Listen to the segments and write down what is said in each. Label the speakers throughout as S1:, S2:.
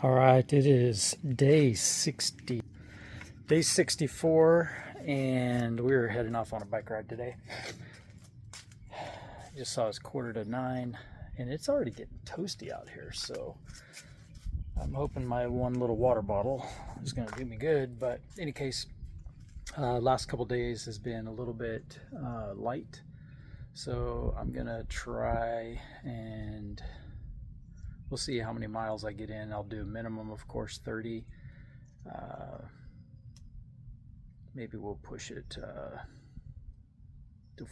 S1: All right, it is day 64, and we're heading off on a bike ride today. Just saw it's 8:45, and it's already getting toasty out here, so I'm hoping my one little water bottle is going to do me good. But in any case, last couple days has been a little bit light, so I'm going to try and we'll see how many miles I get in. I'll do a minimum, of course, 30. Maybe we'll push it to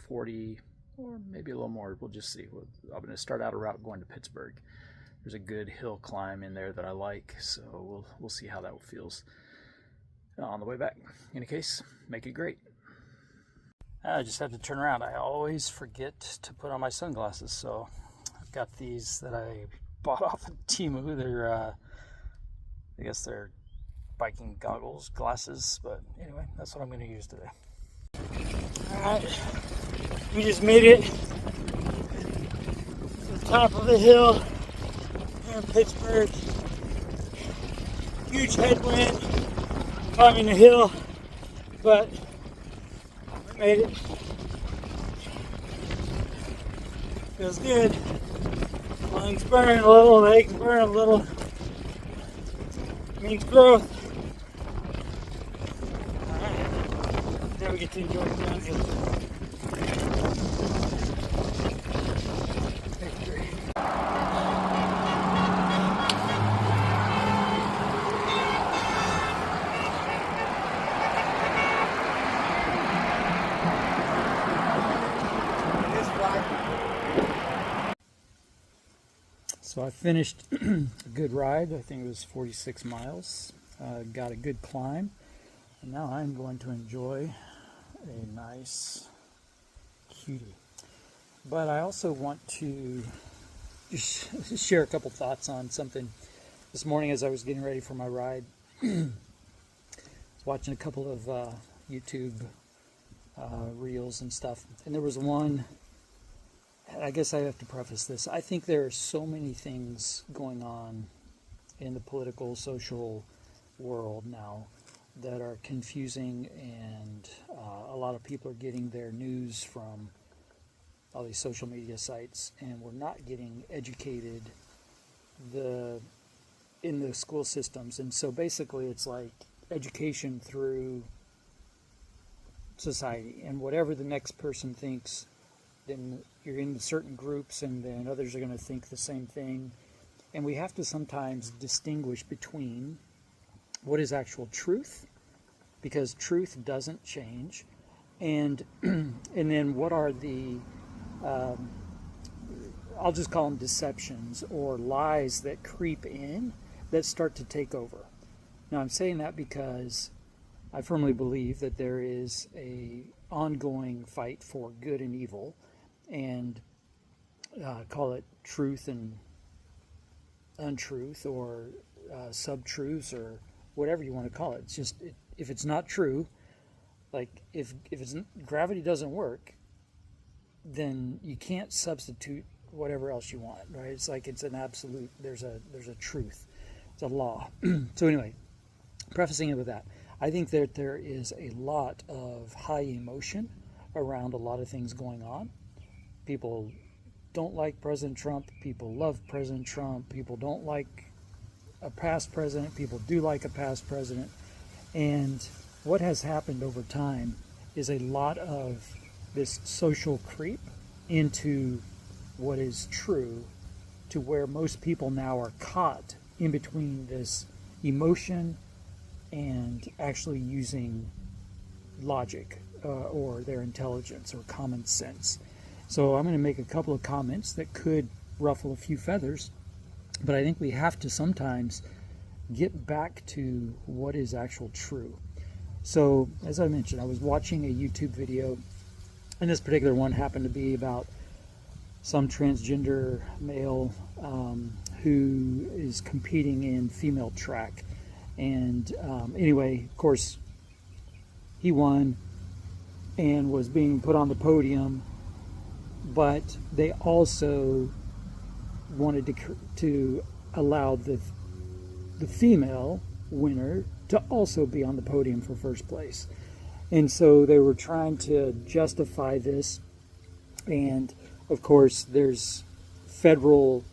S1: 40 or maybe a little more. We'll just see. I'm going to start out a route going to Pittsburgh. There's a good hill climb in there that I like, so we'll see how that feels on the way back. In any case, make it great. I just have to turn around. I always forget to put on my sunglasses, so I've got these that I bought off of Temu. They're I guess they're biking goggles, glasses, but anyway, that's what I'm going to use today. Alright, we just made it to the top of the hill here in Pittsburgh. Huge headwind climbing the hill, but we made it. Feels good. Lungs burn a little, legs burn a little. Means growth. Alright, now we get to enjoy the downhill. So I finished a good ride. I think it was 46 miles. Got a good climb. And now I'm going to enjoy a nice cutie. But I also want to just share a couple thoughts on something. This morning as I was getting ready for my ride, I was watching a couple of YouTube reels and stuff. And there was one, I guess I have to preface this. I think there are so many things going on in the political, social world now that are confusing, and a lot of people are getting their news from all these social media sites, and we're not getting educated in the school systems. And so basically it's like education through society, and whatever the next person thinks, then you're in certain groups, and then others are going to think the same thing. And we have to sometimes distinguish between what is actual truth, because truth doesn't change, and and then what are the I'll just call them deceptions or lies that creep in that start to take over. Now I'm saying that because I firmly believe that there is a ongoing fight for good and evil, and call it truth and untruth, or sub-truths, or whatever you want to call it. It's just, if it's not true, like if gravity doesn't work, then you can't substitute whatever else you want, right? It's like it's an absolute, there's a truth, it's a law. So anyway, prefacing it with that, I think that there is a lot of high emotion around a lot of things going on. People don't like President Trump. People love President Trump. People don't like a past president. People do like a past president. And what has happened over time is a lot of this social creep into what is true, to where most people now are caught in between this emotion and actually using logic or their intelligence or common sense. So I'm going to make a couple of comments that could ruffle a few feathers, but I think we have to sometimes get back to what is actual true. So as I mentioned, I was watching a YouTube video, and this particular one happened to be about some transgender male who is competing in female track. And anyway, of course, he won and was being put on the podium, but they also wanted to allow the the female winner to also be on the podium for first place. And so they were trying to justify this. And of course, there's federal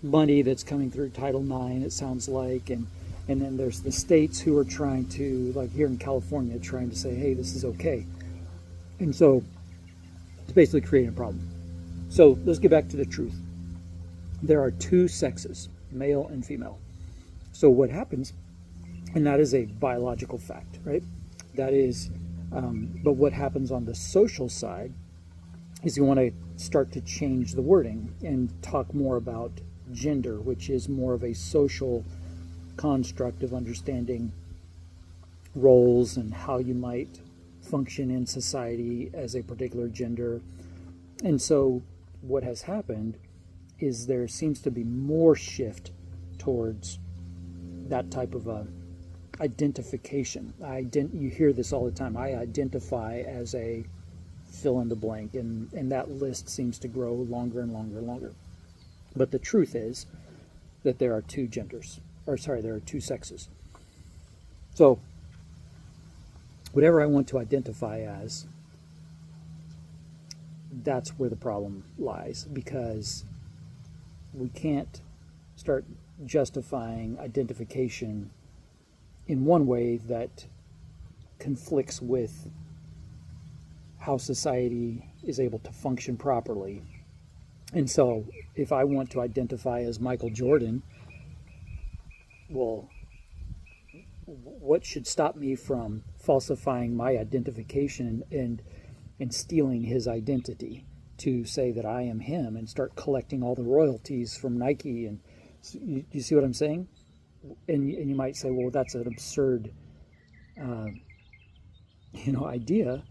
S1: money that's coming through Title IX, it sounds like. And then there's the states who are trying to, like here in California, trying to say, hey, this is okay. And so it's basically creating a problem. So let's get back to the truth. There are two sexes, male and female. So what happens, and that is a biological fact, right? That is, but what happens on the social side is you want to start to change the wording and talk more about gender, which is more of a social construct of understanding roles and how you might function in society as a particular gender. And so what has happened is there seems to be more shift towards that type of a identification. You hear this all the time. I identify as a fill in the blank, and that list seems to grow longer and longer and longer. But the truth is that there are two genders, there are two sexes. So whatever I want to identify as, that's where the problem lies, because we can't start justifying identification in one way that conflicts with how society is able to function properly. And so if I want to identify as Michael Jordan, well, what should stop me from falsifying my identification and stealing his identity to say that I am him and start collecting all the royalties from Nike? And you see what I'm saying? And you might say, well, that's an absurd idea,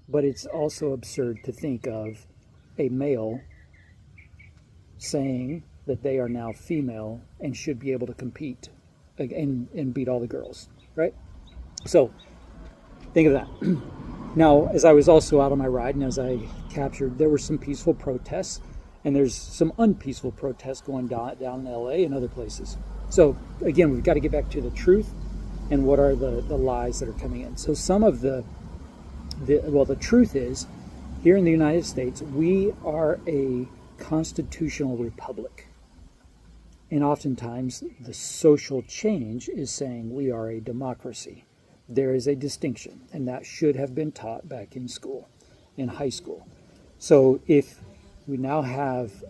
S1: but it's also absurd to think of a male saying that they are now female and should be able to compete and beat all the girls, right? So think of that. Now, as I was also out on my ride and as I captured, there were some peaceful protests, and there's some unpeaceful protests going down in LA and other places. So again, we've got to get back to the truth and what are the lies that are coming in. So some of the truth is, here in the United States, we are a constitutional republic. And oftentimes the social change is saying we are a democracy. There is a distinction, and that should have been taught back in school, in high school. So if we now have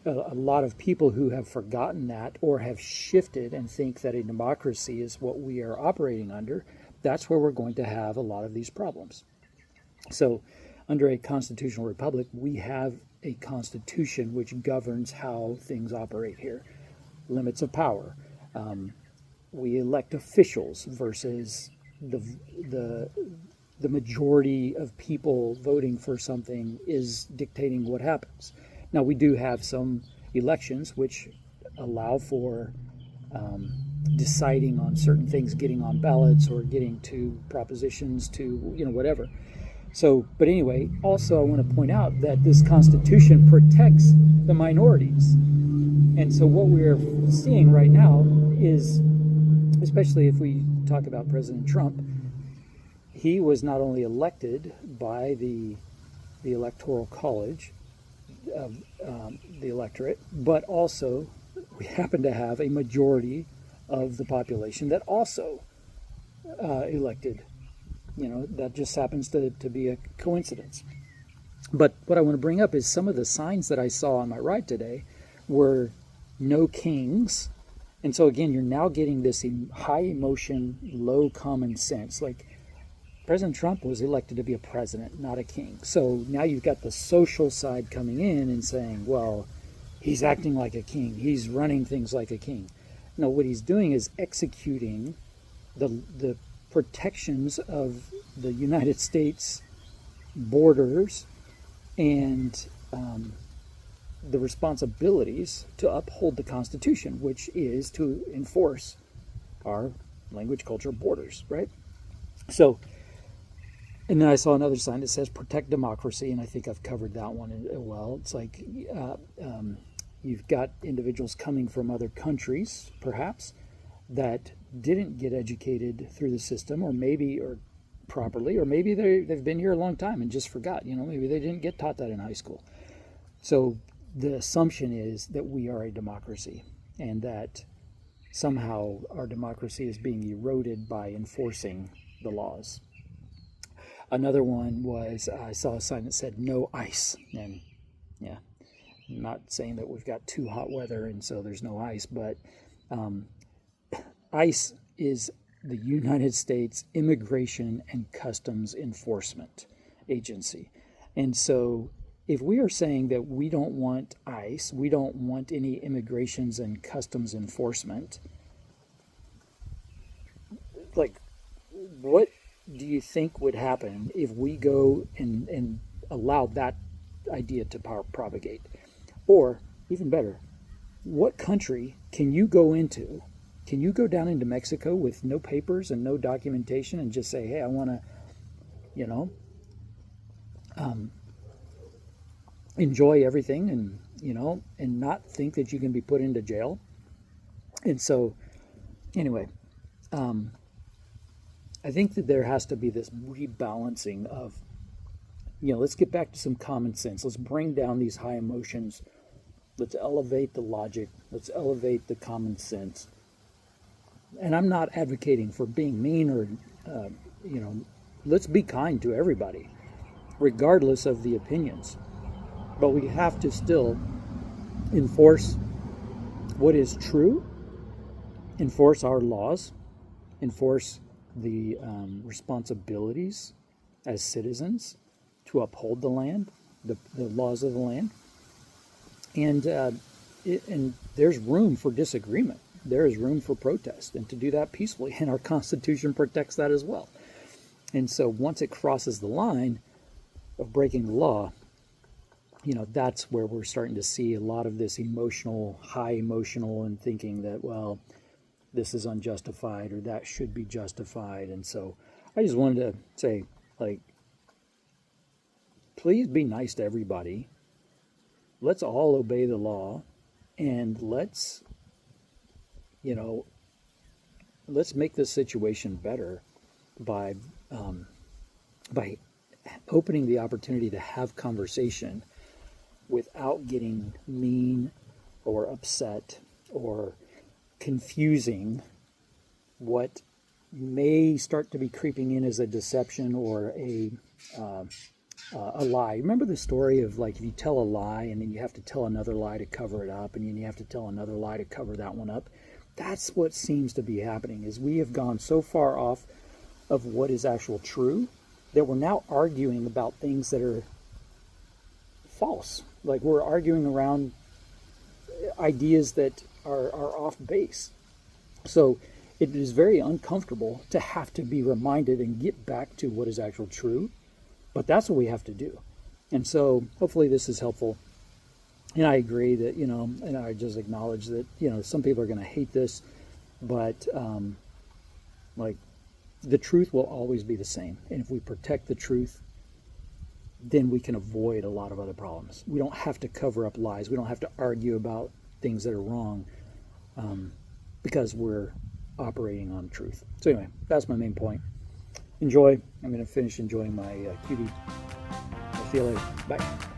S1: a lot of people who have forgotten that or have shifted and think that a democracy is what we are operating under, that's where we're going to have a lot of these problems. So under a constitutional republic, we have a constitution which governs how things operate here. Limits of power. We elect officials versus the majority of people voting for something is dictating what happens. Now, we do have some elections which allow for deciding on certain things, getting on ballots or getting to propositions to, whatever. So, but anyway, also I want to point out that this Constitution protects the minorities. And so what we're seeing right now is, especially if we talk about President Trump, he was not only elected by the Electoral College of the electorate, but also we happen to have a majority of the population that also elected. That just happens to be a coincidence. But what I want to bring up is some of the signs that I saw on my ride today were no kings. And so again, you're now getting this high emotion, low common sense. Like President Trump was elected to be a president, not a king. So now you've got the social side coming in and saying, well, he's acting like a king. He's running things like a king. No, what he's doing is executing the protections of the United States borders and the responsibilities to uphold the Constitution, which is to enforce our language, culture, borders, right? So, and then I saw another sign that says protect democracy, and I think I've covered that one well. It's like you've got individuals coming from other countries, perhaps, that didn't get educated through the system, or properly, or maybe they've been here a long time and just forgot. Maybe they didn't get taught that in high school. So the assumption is that we are a democracy, and that somehow our democracy is being eroded by enforcing the laws. Another one was, I saw a sign that said no ice. And yeah, I'm not saying that we've got too hot weather and so there's no ice, but ICE is the United States Immigration and Customs Enforcement Agency. And so if we are saying that we don't want ICE, we don't want any immigrations and customs enforcement, like, what do you think would happen if we go and allow that idea to propagate? Or, even better, what country can you go into? Can you go down into Mexico with no papers and no documentation and just say, hey, I want to, enjoy everything and not think that you can be put into jail? And so, anyway, I think that there has to be this rebalancing of, let's get back to some common sense. Let's bring down these high emotions. Let's elevate the logic. Let's elevate the common sense. And I'm not advocating for being mean or, let's be kind to everybody, regardless of the opinions. But we have to still enforce what is true, enforce our laws, enforce the responsibilities as citizens to uphold the land, the laws of the land. And there's room for disagreement. There is room for protest, and to do that peacefully, and our Constitution protects that as well. And so once it crosses the line of breaking the law, that's where we're starting to see a lot of this high emotional, and thinking that, well, this is unjustified or that should be justified. And so I just wanted to say, please be nice to everybody. Let's all obey the law, and let's make this situation better by opening the opportunity to have conversation without getting mean or upset or confusing what may start to be creeping in as a deception or a lie. Remember the story of, if you tell a lie and then you have to tell another lie to cover it up, and then you have to tell another lie to cover that one up? That's what seems to be happening, is we have gone so far off of what is actual true that we're now arguing about things that are false. Like, we're arguing around ideas that are off base. So it is very uncomfortable to have to be reminded and get back to what is actual true. But that's what we have to do. And so hopefully this is helpful. And I agree that, and I just acknowledge that, some people are going to hate this, but the truth will always be the same. And if we protect the truth, then we can avoid a lot of other problems. We don't have to cover up lies. We don't have to argue about things that are wrong, because we're operating on truth. So anyway, that's my main point. Enjoy. I'm going to finish enjoying my QD. I'll see you later. Bye.